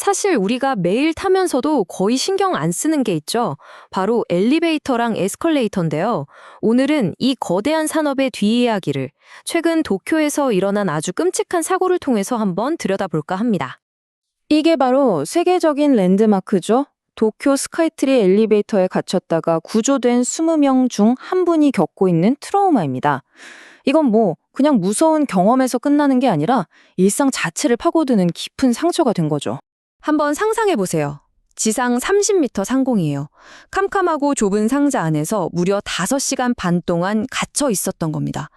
사실 우리가 매일 타면서도 거의 신경 안 쓰는 게 있죠. 바로 엘리베이터랑 에스컬레이터인데요. 오늘은 이 거대한 산업의 뒷이야기를 최근 도쿄에서 일어난 아주 끔찍한 사고를 통해서 한번 들여다볼까 합니다. 이게 바로 세계적인 랜드마크죠. 도쿄 스카이트리 엘리베이터에 갇혔다가 구조된 20명 중 한 분이 겪고 있는 트라우마입니다. 이건 그냥 무서운 경험에서 끝나는 게 아니라 일상 자체를 파고드는 깊은 상처가 된 거죠. 한번 상상해 보세요. 지상 30m 상공이에요. 캄캄하고 좁은 상자 안에서 무려 5시간 반 동안 갇혀 있었던 겁니다.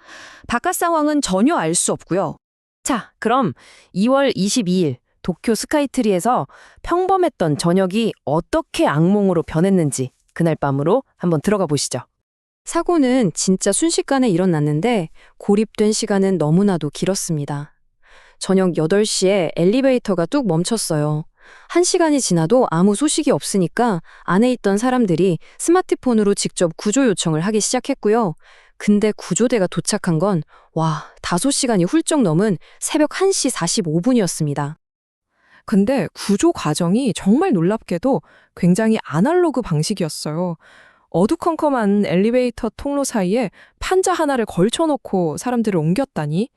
바깥 상황은 전혀 알 수 없고요. 자, 그럼 2월 22일 도쿄 스카이트리에서 평범했던 저녁이 어떻게 악몽으로 변했는지 그날 밤으로 한번 들어가 보시죠. 사고는 진짜 순식간에 일어났는데 고립된 시간은 너무나도 길었습니다. 저녁 8시에 엘리베이터가 뚝 멈췄어요. 1시간이 지나도 아무 소식이 없으니까 안에 있던 사람들이 스마트폰으로 직접 구조 요청을 하기 시작했고요. 근데 구조대가 도착한 건 5시간이 훌쩍 넘은 새벽 1시 45분이었습니다. 근데 구조 과정이 정말 놀랍게도 굉장히 아날로그 방식이었어요. 어두컴컴한 엘리베이터 통로 사이에 판자 하나를 걸쳐놓고 사람들을 옮겼다니?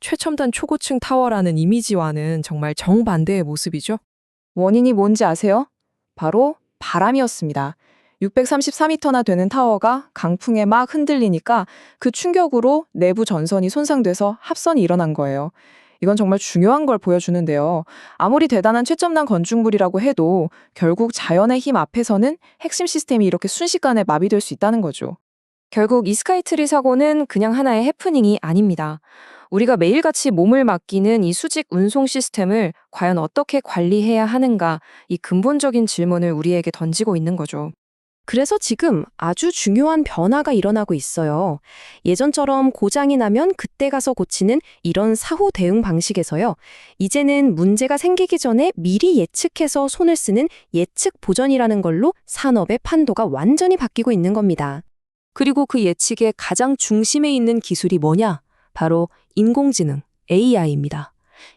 최첨단 초고층 타워라는 이미지와는 정말 정반대의 모습이죠. 원인이 뭔지 아세요? 바로 바람이었습니다. 634m나 되는 타워가 강풍에 막 흔들리니까 그 충격으로 내부 전선이 손상돼서 합선이 일어난 거예요. 이건 정말 중요한 걸 보여주는데요. 아무리 대단한 최첨단 건축물이라고 해도 결국 자연의 힘 앞에서는 핵심 시스템이 이렇게 순식간에 마비될 수 있다는 거죠. 결국 이 스카이트리 사고는 그냥 하나의 해프닝이 아닙니다. 우리가 매일같이 몸을 맡기는 이 수직 운송 시스템을 과연 어떻게 관리해야 하는가, 이 근본적인 질문을 우리에게 던지고 있는 거죠. 그래서 지금 아주 중요한 변화가 일어나고 있어요. 예전처럼 고장이 나면 그때 가서 고치는 이런 사후 대응 방식에서요. 이제는 문제가 생기기 전에 미리 예측해서 손을 쓰는 예측 보전이라는 걸로 산업의 판도가 완전히 바뀌고 있는 겁니다. 그리고 그 예측의 가장 중심에 있는 기술이 뭐냐? 바로 인공지능, AI입니다.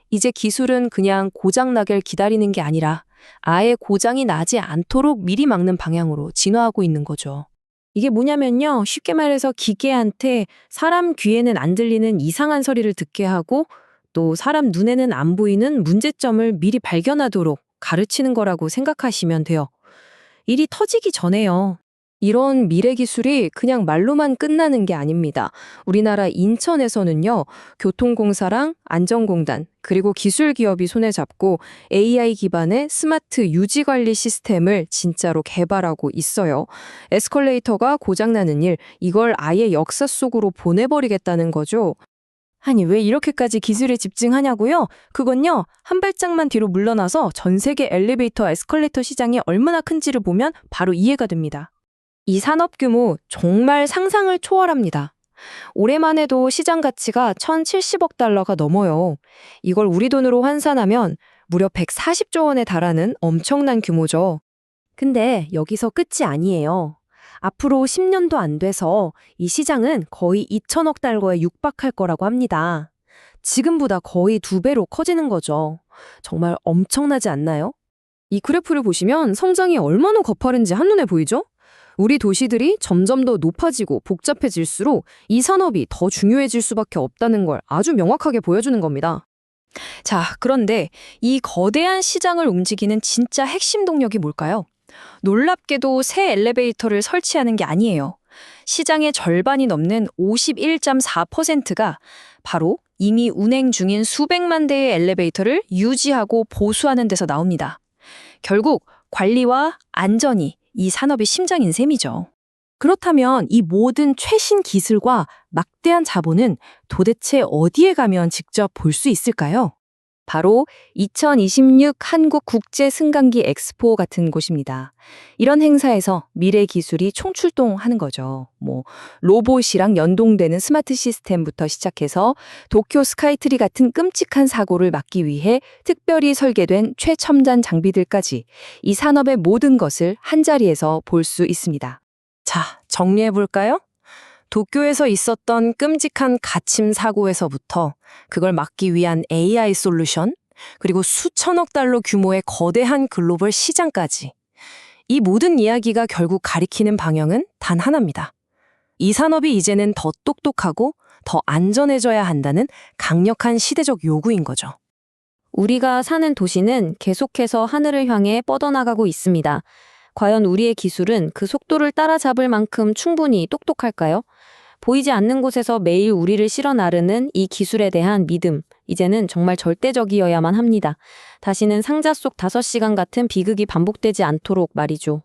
이제 기술은 그냥 고장 나길 기다리는 게 아니라 아예 고장이 나지 않도록 미리 막는 방향으로 진화하고 있는 거죠. 이게 뭐냐면요. 쉽게 말해서 기계한테 사람 귀에는 안 들리는 이상한 소리를 듣게 하고 또 사람 눈에는 안 보이는 문제점을 미리 발견하도록 가르치는 거라고 생각하시면 돼요. 일이 터지기 전에요. 이런 미래 기술이 그냥 말로만 끝나는 게 아닙니다. 우리나라 인천에서는요, 교통공사랑 안전공단, 그리고 기술 기업이 손에 잡고 AI 기반의 스마트 유지 관리 시스템을 진짜로 개발하고 있어요. 에스컬레이터가 고장나는 일, 이걸 아예 역사 속으로 보내버리겠다는 거죠. 아니, 왜 이렇게까지 기술에 집중하냐고요? 그건요, 한 발짝만 뒤로 물러나서 전 세계 엘리베이터, 에스컬레이터 시장이 얼마나 큰지를 보면 바로 이해가 됩니다. 이 산업 규모 정말 상상을 초월합니다. 올해만 해도 시장 가치가 1,070억 달러가 넘어요. 이걸 우리 돈으로 환산하면 무려 140조 원에 달하는 엄청난 규모죠. 근데 여기서 끝이 아니에요. 앞으로 10년도 안 돼서 이 시장은 거의 2천억 달러에 육박할 거라고 합니다. 지금보다 거의 2배로 커지는 거죠. 정말 엄청나지 않나요? 이 그래프를 보시면 성장이 얼마나 가파른지 한눈에 보이죠? 우리 도시들이 점점 더 높아지고 복잡해질수록 이 산업이 더 중요해질 수밖에 없다는 걸 아주 명확하게 보여주는 겁니다. 자, 그런데 이 거대한 시장을 움직이는 진짜 핵심 동력이 뭘까요? 놀랍게도 새 엘리베이터를 설치하는 게 아니에요. 시장의 절반이 넘는 51.4%가 바로 이미 운행 중인 수백만 대의 엘리베이터를 유지하고 보수하는 데서 나옵니다. 결국 관리와 안전이 이 산업의 심장인 셈이죠. 그렇다면 이 모든 최신 기술과 막대한 자본은 도대체 어디에 가면 직접 볼 수 있을까요? 바로 2026 한국국제승강기 엑스포 같은 곳입니다. 이런 행사에서 미래 기술이 총출동하는 거죠. 로봇이랑 연동되는 스마트 시스템부터 시작해서 도쿄 스카이트리 같은 끔찍한 사고를 막기 위해 특별히 설계된 최첨단 장비들까지 이 산업의 모든 것을 한자리에서 볼 수 있습니다. 자, 정리해볼까요? 도쿄에서 있었던 끔찍한 갇힘 사고에서부터 그걸 막기 위한 AI 솔루션, 그리고 수천억 달러 규모의 거대한 글로벌 시장까지. 이 모든 이야기가 결국 가리키는 방향은 단 하나입니다. 이 산업이 이제는 더 똑똑하고 더 안전해져야 한다는 강력한 시대적 요구인 거죠. 우리가 사는 도시는 계속해서 하늘을 향해 뻗어나가고 있습니다. 과연 우리의 기술은 그 속도를 따라잡을 만큼 충분히 똑똑할까요? 보이지 않는 곳에서 매일 우리를 실어 나르는 이 기술에 대한 믿음, 이제는 정말 절대적이어야만 합니다. 다시는 상자 속 5시간 같은 비극이 반복되지 않도록 말이죠.